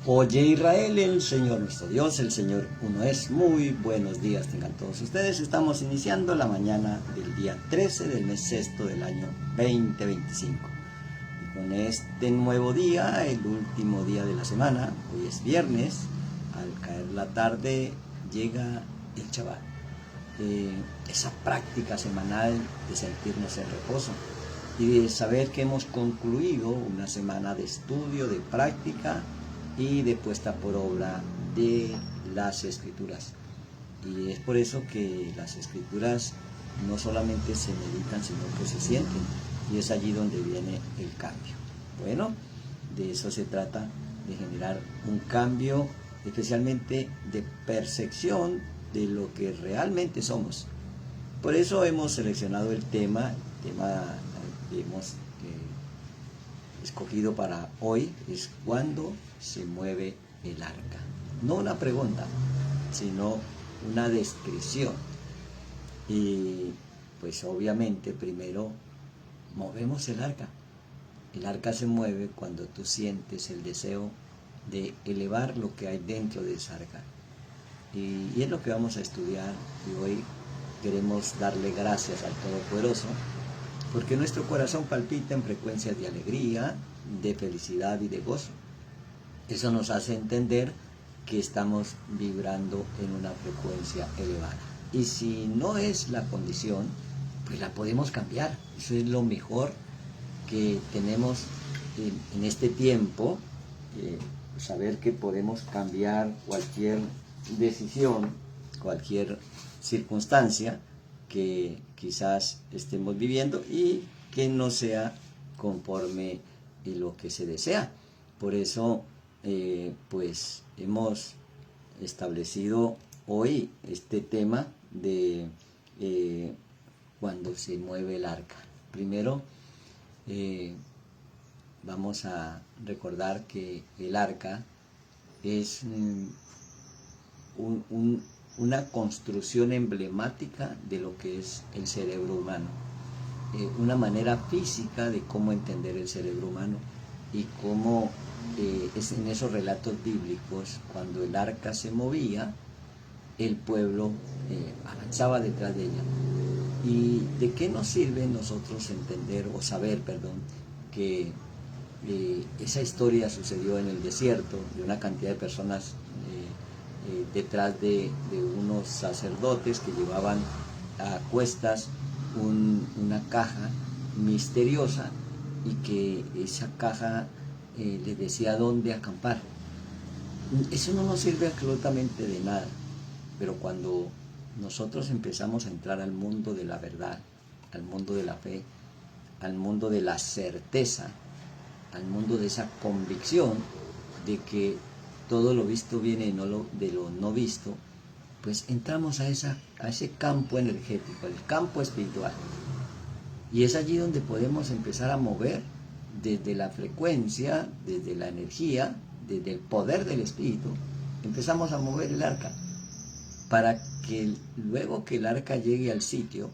Oye Israel, el Señor nuestro Dios, el Señor uno es. Muy buenos días tengan todos ustedes. Estamos iniciando la mañana del día 13 del mes sexto del año 2025. Y con este nuevo día, el último día de la semana, hoy es viernes, al caer la tarde llega el Shabbat. Esa práctica semanal de sentirnos en reposo y de saber que hemos concluido una semana de estudio, de práctica y de puesta por obra de las Escrituras. Y es por eso que las Escrituras no solamente se meditan, sino que se sienten, y es allí donde viene el cambio. Bueno, de eso se trata, de generar un cambio, especialmente de percepción de lo que realmente somos. Por eso hemos seleccionado el tema que hemos escogido para hoy, es cuando se mueve el arca. No una pregunta, sino una descripción. Y pues obviamente primero movemos el arca. El arca se mueve cuando tú sientes el deseo de elevar lo que hay dentro de esa arca. Y es lo que vamos a estudiar, y hoy queremos darle gracias al Todopoderoso, porque nuestro corazón palpita en frecuencias de alegría, de felicidad y de gozo. Eso nos hace entender que estamos vibrando en una frecuencia elevada. Y si no es la condición, pues la podemos cambiar. Eso es lo mejor que tenemos en este tiempo, saber que podemos cambiar cualquier decisión, cualquier circunstancia que quizás estemos viviendo y que no sea conforme a lo que se desea. Por eso pues hemos establecido hoy este tema de cuando se mueve el arca. Primero vamos a recordar que el arca es una construcción emblemática de lo que es el cerebro humano, una manera física de cómo entender el cerebro humano y cómo es en esos relatos bíblicos, cuando el arca se movía, el pueblo avanzaba detrás de ella. ¿Y de qué nos sirve nosotros entender o saber, que esa historia sucedió en el desierto, de una cantidad de personas detrás de unos sacerdotes que llevaban a cuestas una caja misteriosa, y que esa caja les decía dónde acampar? Eso no nos sirve absolutamente de nada, pero cuando nosotros empezamos a entrar al mundo de la verdad, al mundo de la fe, al mundo de la certeza, al mundo de esa convicción de que todo lo visto viene de lo no visto, pues entramos a ese campo energético, el campo espiritual. Y es allí donde podemos empezar a mover desde la frecuencia, desde la energía, desde el poder del Espíritu. Empezamos a mover el arca para que luego que el arca llegue al sitio,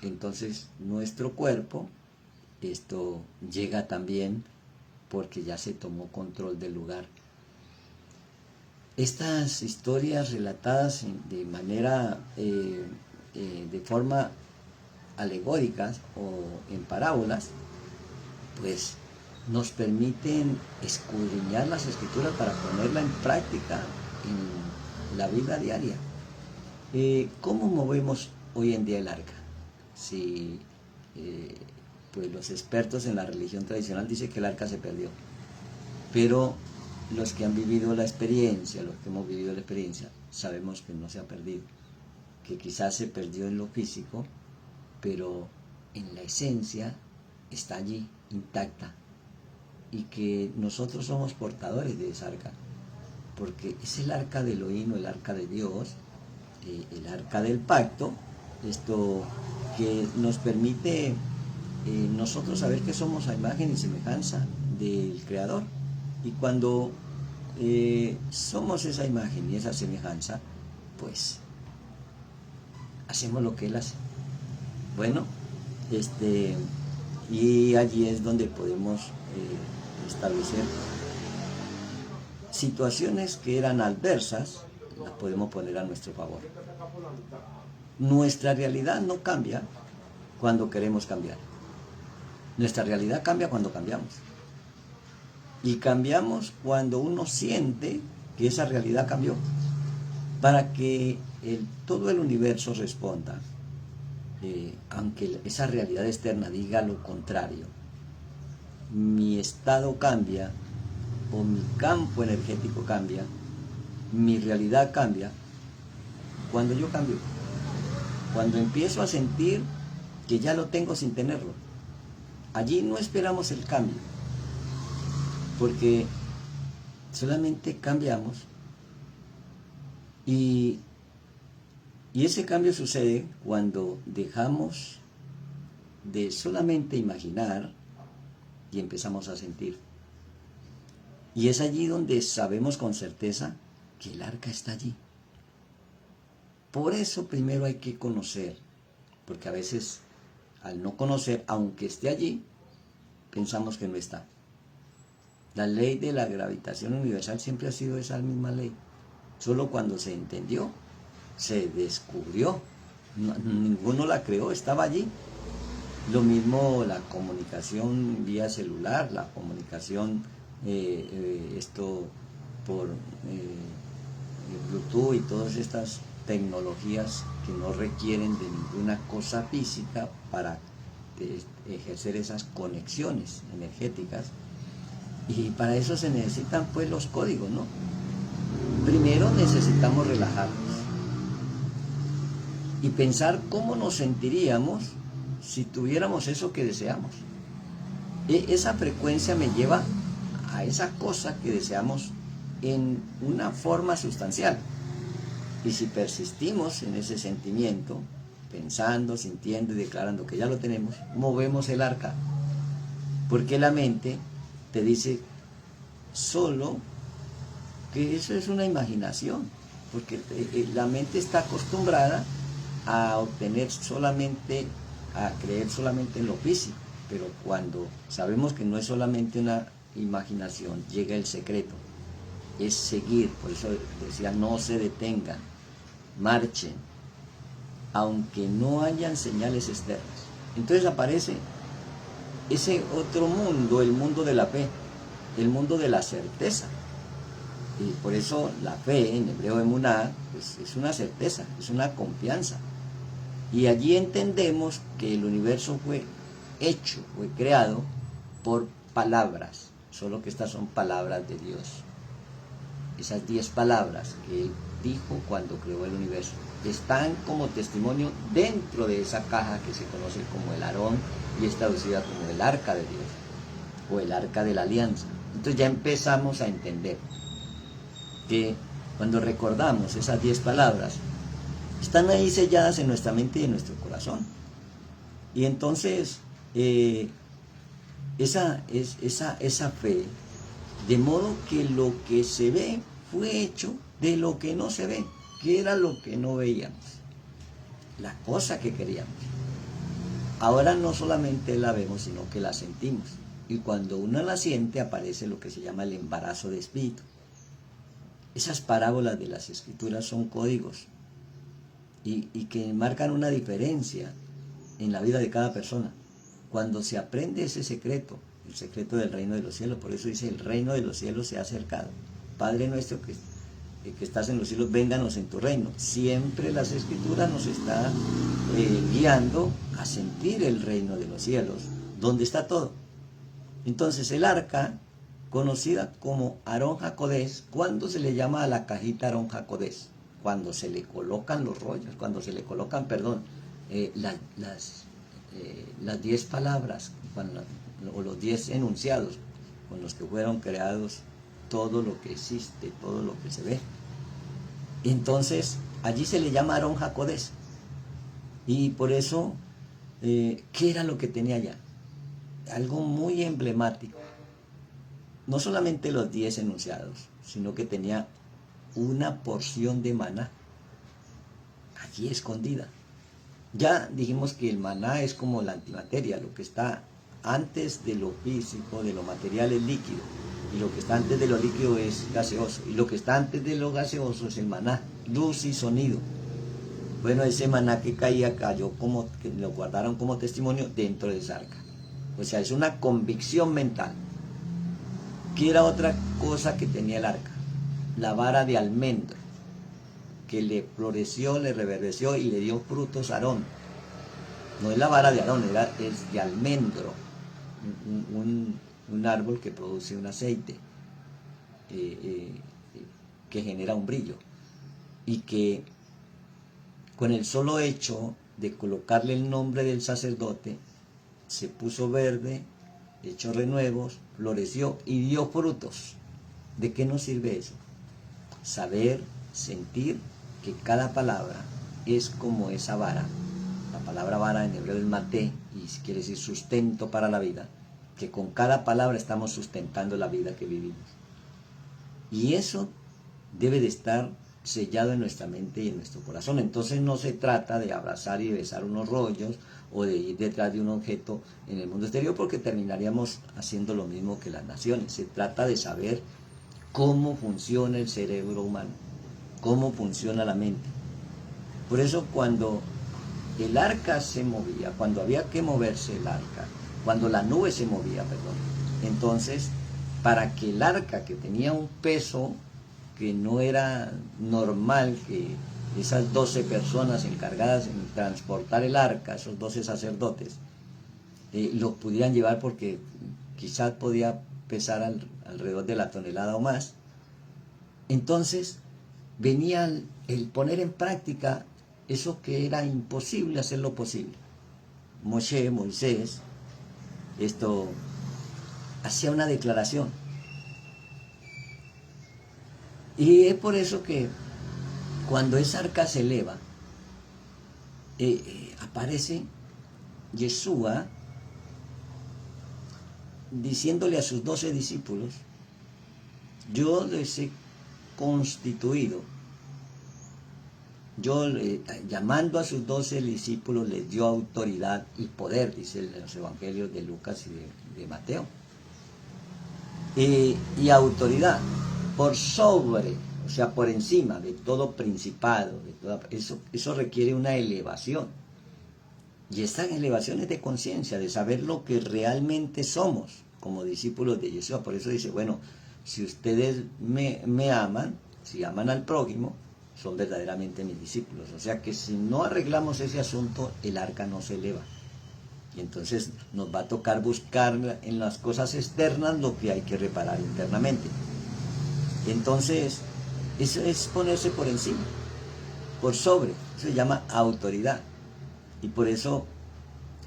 entonces nuestro cuerpo, esto llega también porque ya se tomó control del lugar. Estas historias relatadas de manera, de forma alegóricas o en parábolas, pues nos permiten escudriñar las Escrituras para ponerla en práctica en la vida diaria. ¿Cómo movemos hoy en día el arca? Si pues los expertos en la religión tradicional dicen que el arca se perdió, pero los que han vivido la experiencia, los que hemos vivido la experiencia, sabemos que no se ha perdido, que quizás se perdió en lo físico, pero en la esencia está allí, intacta, y que nosotros somos portadores de esa arca, porque es el arca del Elohim, el arca de Dios, el arca del pacto, esto que nos permite nosotros saber que somos a imagen y semejanza del Creador. Y cuando somos esa imagen y esa semejanza, pues hacemos lo que Él hace. Bueno, y allí es donde podemos establecer situaciones que eran adversas, las podemos poner a nuestro favor. Nuestra realidad no cambia cuando queremos cambiar. Nuestra realidad cambia cuando cambiamos. Y cambiamos cuando uno siente que esa realidad cambió. Para que todo el universo responda, aunque esa realidad externa diga lo contrario, mi estado cambia, o mi campo energético cambia, mi realidad cambia, cuando yo cambio. Cuando empiezo a sentir que ya lo tengo sin tenerlo. Allí no esperamos el cambio, porque solamente cambiamos y ese cambio sucede cuando dejamos de solamente imaginar y empezamos a sentir. Y es allí donde sabemos con certeza que el arca está allí. Por eso primero hay que conocer, porque a veces al no conocer, aunque esté allí, pensamos que no está. La ley de la gravitación universal siempre ha sido esa misma ley. Solo cuando se entendió, se descubrió. Ninguno la creó, estaba allí. Lo mismo la comunicación vía celular, la comunicación por Bluetooth y todas estas tecnologías que no requieren de ninguna cosa física para ejercer esas conexiones energéticas. Y para eso se necesitan pues los códigos, ¿no? Primero necesitamos relajarnos y pensar cómo nos sentiríamos si tuviéramos eso que deseamos. Esa frecuencia me lleva a esa cosa que deseamos en una forma sustancial. Y si persistimos en ese sentimiento, pensando, sintiendo y declarando que ya lo tenemos, movemos el arca. Porque la mente te dice solo que eso es una imaginación. Porque la mente está acostumbrada a obtener solamente, a creer solamente en lo físico. Pero cuando sabemos que no es solamente una imaginación, llega el secreto. Es seguir, por eso decía, no se detengan, marchen, aunque no hayan señales externas. Entonces aparece ese otro mundo, el mundo de la fe, el mundo de la certeza. Y por eso la fe, en hebreo emuná, pues es una certeza, es una confianza. Y allí entendemos que el universo fue hecho, fue creado por palabras, solo que estas son palabras de Dios. Esas 10 palabras que Él dijo cuando creó el universo están como testimonio dentro de esa caja que se conoce como el Aarón y es traducida como el arca de Dios o el arca de la alianza. Entonces ya empezamos a entender que cuando recordamos esas 10 palabras están ahí selladas en nuestra mente y en nuestro corazón. Y entonces esa fe, de modo que lo que se ve fue hecho de lo que no se ve, que era lo que no veíamos, la cosa que queríamos. Ahora no solamente la vemos, sino que la sentimos. Y cuando uno la siente, aparece lo que se llama el embarazo de espíritu. Esas parábolas de las escrituras son códigos y que marcan una diferencia en la vida de cada persona. Cuando se aprende ese secreto, el secreto del reino de los cielos, por eso dice, el reino de los cielos se ha acercado. Padre nuestro que estás en los cielos, vénganos en tu reino. Siempre las escrituras nos están guiando a sentir el reino de los cielos, donde está todo. Entonces el arca, conocida como Aarón HaKodesh, ¿cuándo se le llama a la cajita Aarón HaKodesh? Cuando se le colocan los rollos, cuando se le colocan, las 10 palabras, o los 10 enunciados con los que fueron creados todo lo que existe, todo lo que se ve. Entonces, allí se le llama Aarón HaKodesh. Y por eso, ¿qué era lo que tenía allá? Algo muy emblemático. No solamente los 10 enunciados, sino que tenía una porción de maná allí escondida. Ya dijimos que el maná es como la antimateria, lo que está antes de lo físico, de lo material es líquido, y lo que está antes de lo líquido es gaseoso, y lo que está antes de lo gaseoso es el maná, luz y sonido. Bueno, ese maná que caía cayó como, que lo guardaron como testimonio dentro de esa arca. O sea, es una convicción mental. ¿Qué era otra cosa que tenía el arca? La vara de almendro, que le floreció, le reverdeció y le dio frutos a Aarón. No es la vara de Aarón, es de almendro, un árbol que produce un aceite, que genera un brillo, y que con el solo hecho de colocarle el nombre del sacerdote, se puso verde, echó renuevos, floreció y dio frutos. ¿De qué nos sirve eso? Saber, sentir que cada palabra es como esa vara. La palabra vara en hebreo es maté, y quiere decir sustento para la vida, que con cada palabra estamos sustentando la vida que vivimos. Y eso debe de estar sellado en nuestra mente y en nuestro corazón. Entonces no se trata de abrazar y besar unos rollos o de ir detrás de un objeto en el mundo exterior, porque terminaríamos haciendo lo mismo que las naciones. Se trata de saber cómo funciona el cerebro humano, cómo funciona la mente. Por eso cuando el arca se movía, cuando había que moverse el arca, cuando la nube se movía, perdón, entonces para que el arca, que tenía un peso que no era normal, que esas 12 personas encargadas en transportar el arca, esos 12 sacerdotes, lo pudieran llevar, porque quizás podía pesar alrededor de la tonelada o más. Entonces venía el poner en práctica eso que era imposible hacerlo posible. Moisés, hacía una declaración. Y es por eso que cuando esa arca se eleva, aparece Yeshua diciéndole a sus 12 discípulos: yo les he constituido. Llamando a sus 12 discípulos, les dio autoridad y poder, dice en los evangelios de Lucas y de Mateo. Y autoridad por sobre, o sea, por encima de todo principado, eso requiere una elevación. Y esta elevación es de conciencia, de saber lo que realmente somos como discípulos de Yeshua. Por eso dice, bueno, si ustedes me aman, si aman al prójimo, son verdaderamente mis discípulos. O sea que si no arreglamos ese asunto, el arca no se eleva. Y entonces nos va a tocar buscar en las cosas externas lo que hay que reparar internamente. Entonces, eso es ponerse por encima, por sobre. Eso se llama autoridad. Y por eso,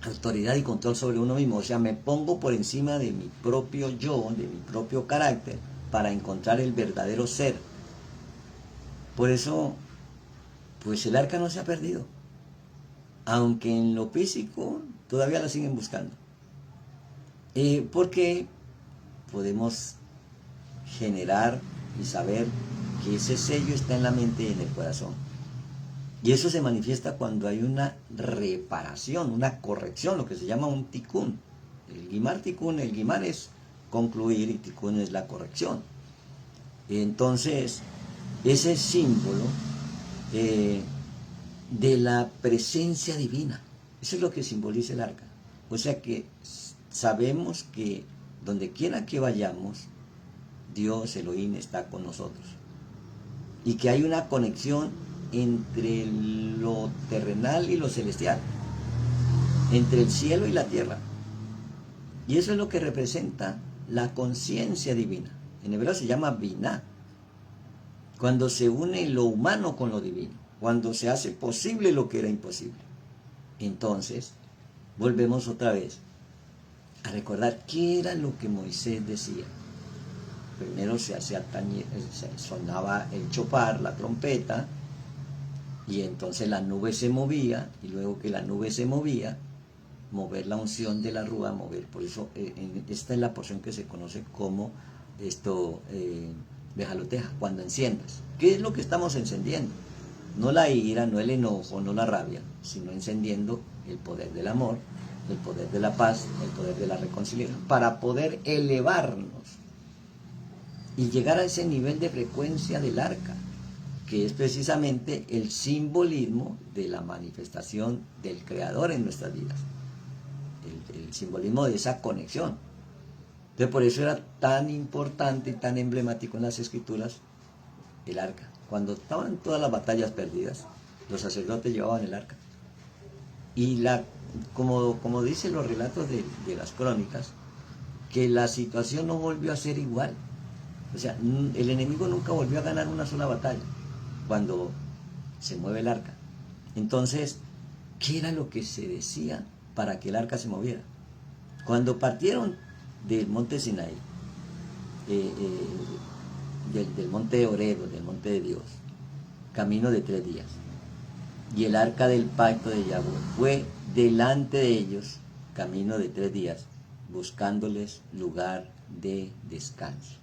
autoridad y control sobre uno mismo. O sea, me pongo por encima de mi propio yo, de mi propio carácter, para encontrar el verdadero ser. Por eso, pues el arca no se ha perdido. Aunque en lo físico todavía la siguen buscando. Porque podemos generar y saber que ese sello está en la mente y en el corazón. Y eso se manifiesta cuando hay una reparación, una corrección, lo que se llama un tikkun. El guimar es concluir y tikkun es la corrección. Entonces, ese símbolo de la presencia divina, eso es lo que simboliza el arca. O sea que sabemos que donde quiera que vayamos, Dios, Elohim, está con nosotros. Y que hay una conexión entre lo terrenal y lo celestial, entre el cielo y la tierra. Y eso es lo que representa la conciencia divina. En hebreo se llama Binah. Cuando se une lo humano con lo divino, cuando se hace posible lo que era imposible. Entonces, volvemos otra vez a recordar qué era lo que Moisés decía. Primero sonaba el chofar, la trompeta, y entonces la nube se movía, y luego que la nube se movía, mover la unción de la rúa, mover. Por eso esta es la porción que se conoce como Bejaloteja, cuando enciendas. ¿Qué es lo que estamos encendiendo? No la ira, no el enojo, no la rabia, sino encendiendo el poder del amor, el poder de la paz, el poder de la reconciliación, para poder elevarnos y llegar a ese nivel de frecuencia del arca, que es precisamente el simbolismo de la manifestación del Creador en nuestras vidas, el simbolismo de esa conexión. Entonces por eso era tan importante y tan emblemático en las Escrituras el arca. Cuando estaban todas las batallas perdidas, los sacerdotes llevaban el arca. Y como dicen los relatos de las crónicas, que la situación no volvió a ser igual. O sea, el enemigo nunca volvió a ganar una sola batalla cuando se mueve el arca. Entonces, ¿qué era lo que se decía para que el arca se moviera? Cuando partieron del monte Sinaí, del monte Horeb, del monte de Dios, camino de 3 días, y el arca del pacto de Yahweh fue delante de ellos, camino de 3 días, buscándoles lugar de descanso.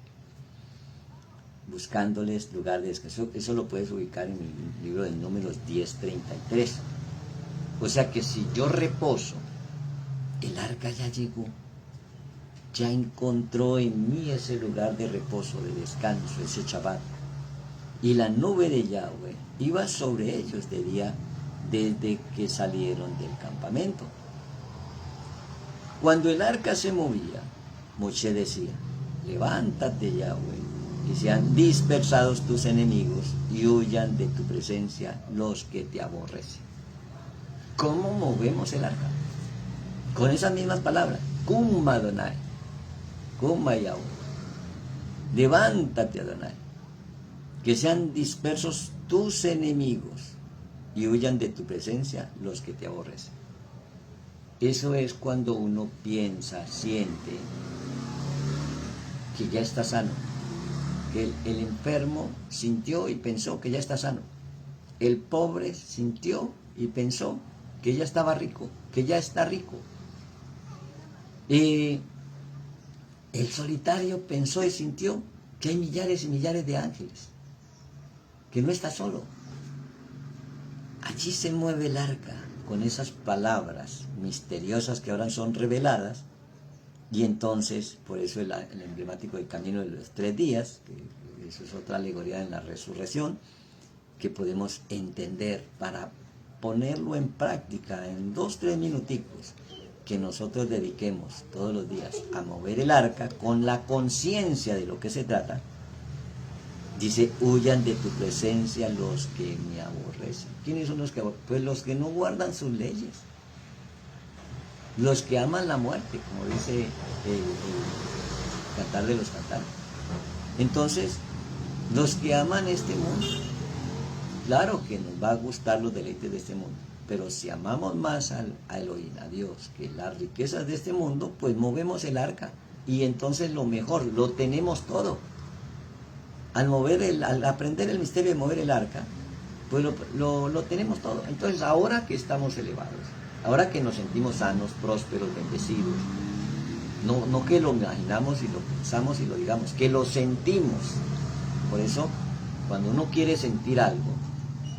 Buscándoles lugar de descanso. Eso lo puedes ubicar en el libro de Números 10:33. O sea que si yo reposo, el arca ya llegó, ya encontró en mí ese lugar de reposo, de descanso, ese Shabbat. Y la nube de Yahweh iba sobre ellos de día desde que salieron del campamento. Cuando el arca se movía, Moshe decía: levántate, Yahweh, y sean dispersados tus enemigos y huyan de tu presencia los que te aborrecen. ¿Cómo movemos el arca? Con esas mismas palabras: Kum Adonai, Kum Yahweh, levántate, Adonai, que sean dispersos tus enemigos y huyan de tu presencia los que te aborrecen. Eso es cuando uno piensa, siente que ya está sano, que el enfermo sintió y pensó que ya está sano, el pobre sintió y pensó que ya estaba rico, que ya está rico, el solitario pensó y sintió que hay millares y millares de ángeles, que no está solo. Allí se mueve el arca con esas palabras misteriosas que ahora son reveladas. Y entonces, por eso el emblemático del camino de los 3 días, que eso es otra alegoría en la resurrección, que podemos entender para ponerlo en práctica en 2-3 minuticos, que nosotros dediquemos todos los días a mover el arca con la conciencia de lo que se trata. Dice: huyan de tu presencia los que me aborrecen. ¿Quiénes son los que aborrecen? Pues los que no guardan sus leyes, los que aman la muerte, como dice el Cantar de los Cantares. Entonces, los que aman este mundo, claro que nos va a gustar los deleites de este mundo, pero si amamos más a Elohim, a Dios, que las riquezas de este mundo, pues movemos el arca, y entonces lo mejor, lo tenemos todo. Al aprender el misterio de mover el arca, pues lo tenemos todo. Entonces, ahora que estamos elevados, ahora que nos sentimos sanos, prósperos, bendecidos, no que lo imaginamos y lo pensamos y lo digamos, que lo sentimos. Por eso, cuando uno quiere sentir algo,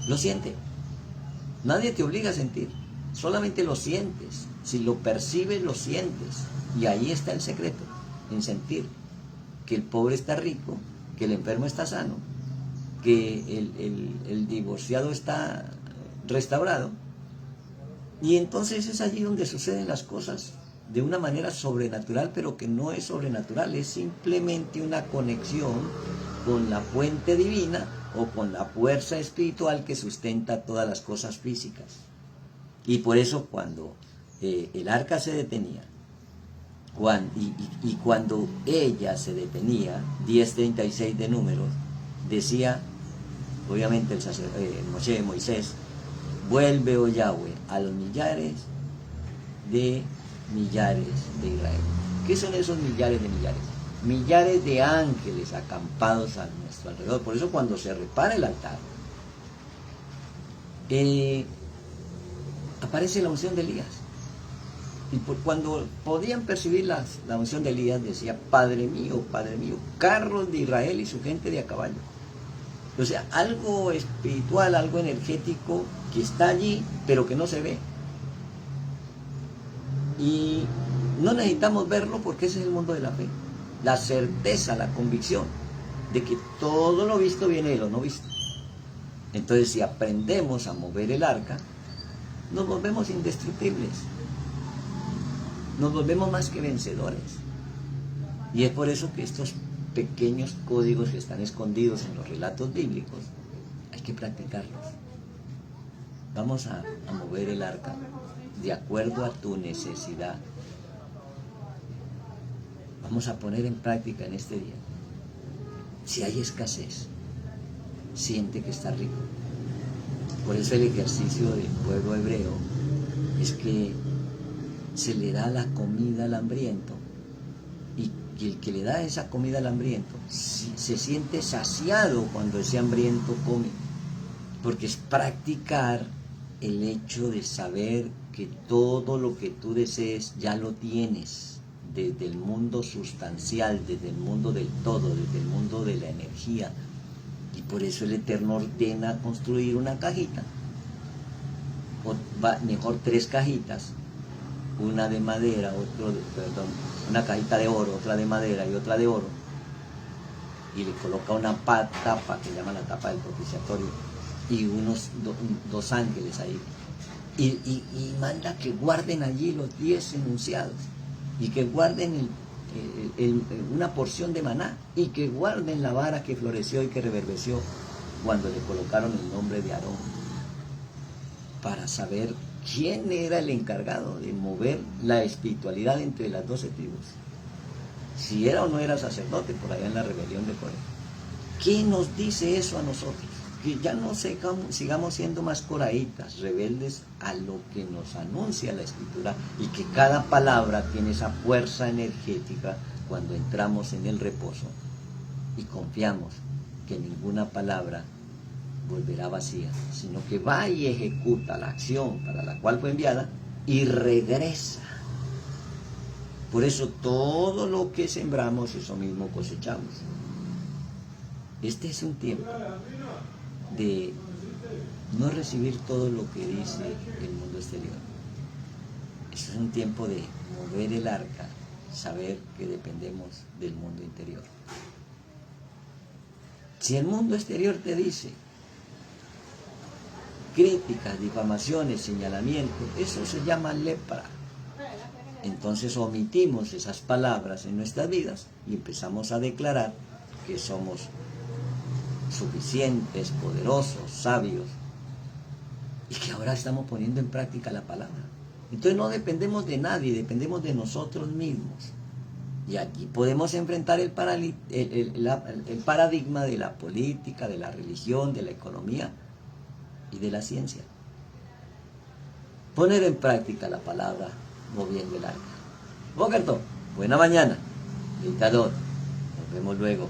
lo siente. Nadie te obliga a sentir, solamente lo sientes. Si lo percibes, lo sientes. Y ahí está el secreto, en sentir que el pobre está rico, que el enfermo está sano, que el divorciado está restaurado. Y entonces es allí donde suceden las cosas de una manera sobrenatural, pero que no es sobrenatural, es simplemente una conexión con la fuente divina o con la fuerza espiritual que sustenta todas las cosas físicas. Y por eso cuando el arca se detenía, cuando ella se detenía, 10:36 de Números, decía, obviamente Moisés: vuelve, oh Yahweh, a los millares de Israel. ¿Qué son esos millares de millares? Millares de ángeles acampados a nuestro alrededor. Por eso cuando se repara el altar, aparece la unción de Elías. Y cuando podían percibir la unción de Elías, decía: Padre mío, carros de Israel y su gente de a caballo. O sea, algo espiritual, algo energético que está allí, pero que no se ve. Y no necesitamos verlo porque ese es el mundo de la fe. La certeza, la convicción de que todo lo visto viene de lo no visto. Entonces, si aprendemos a mover el arca, nos volvemos indestructibles. Nos volvemos más que vencedores. Y es por eso que estos pequeños códigos que están escondidos en los relatos bíblicos, hay que practicarlos. Vamos a mover el arca de acuerdo a tu necesidad. Vamos a poner en práctica en este día. Si hay escasez, siente que está rico. Por eso el ejercicio del pueblo hebreo es que se le da la comida al hambriento, y el que le da esa comida al hambriento se siente saciado cuando ese hambriento come, porque es practicar el hecho de saber que todo lo que tú desees ya lo tienes, desde el mundo sustancial, desde el mundo del todo, desde el mundo de la energía. Y por eso el Eterno ordena construir una cajita, o mejor 3 cajitas, una de madera, una cajita de oro, otra de madera y otra de oro, y le coloca una tapa que llama la tapa del propiciatorio, y unos 2 ángeles ahí, y manda que guarden allí los 10 enunciados, y que guarden una porción de maná, y que guarden la vara que floreció y que reverdeció cuando le colocaron el nombre de Aarón, para saber quién era el encargado de mover la espiritualidad entre las 12 tribus. Si era o no era sacerdote por allá en la rebelión de Coré. ¿Qué nos dice eso a nosotros? Que ya no sigamos siendo más coraitas, rebeldes a lo que nos anuncia la Escritura, y que cada palabra tiene esa fuerza energética cuando entramos en el reposo y confiamos que ninguna palabra volverá vacía, sino que va y ejecuta la acción para la cual fue enviada y regresa. Por eso todo lo que sembramos, eso mismo cosechamos. Este es un tiempo de no recibir todo lo que dice el mundo exterior. Este es un tiempo de mover el arca, saber que dependemos del mundo interior. Si el mundo exterior te dice críticas, difamaciones, señalamientos, eso se llama lepra. Entonces omitimos esas palabras en nuestras vidas y empezamos a declarar que somos suficientes, poderosos, sabios, y que ahora estamos poniendo en práctica la palabra. Entonces no dependemos de nadie, dependemos de nosotros mismos. Y aquí podemos enfrentar el paradigma de la política, de la religión, de la economía y de la ciencia. Poner en práctica la palabra moviendo el arca. Bokerto, buena mañana. Dictador, nos vemos luego.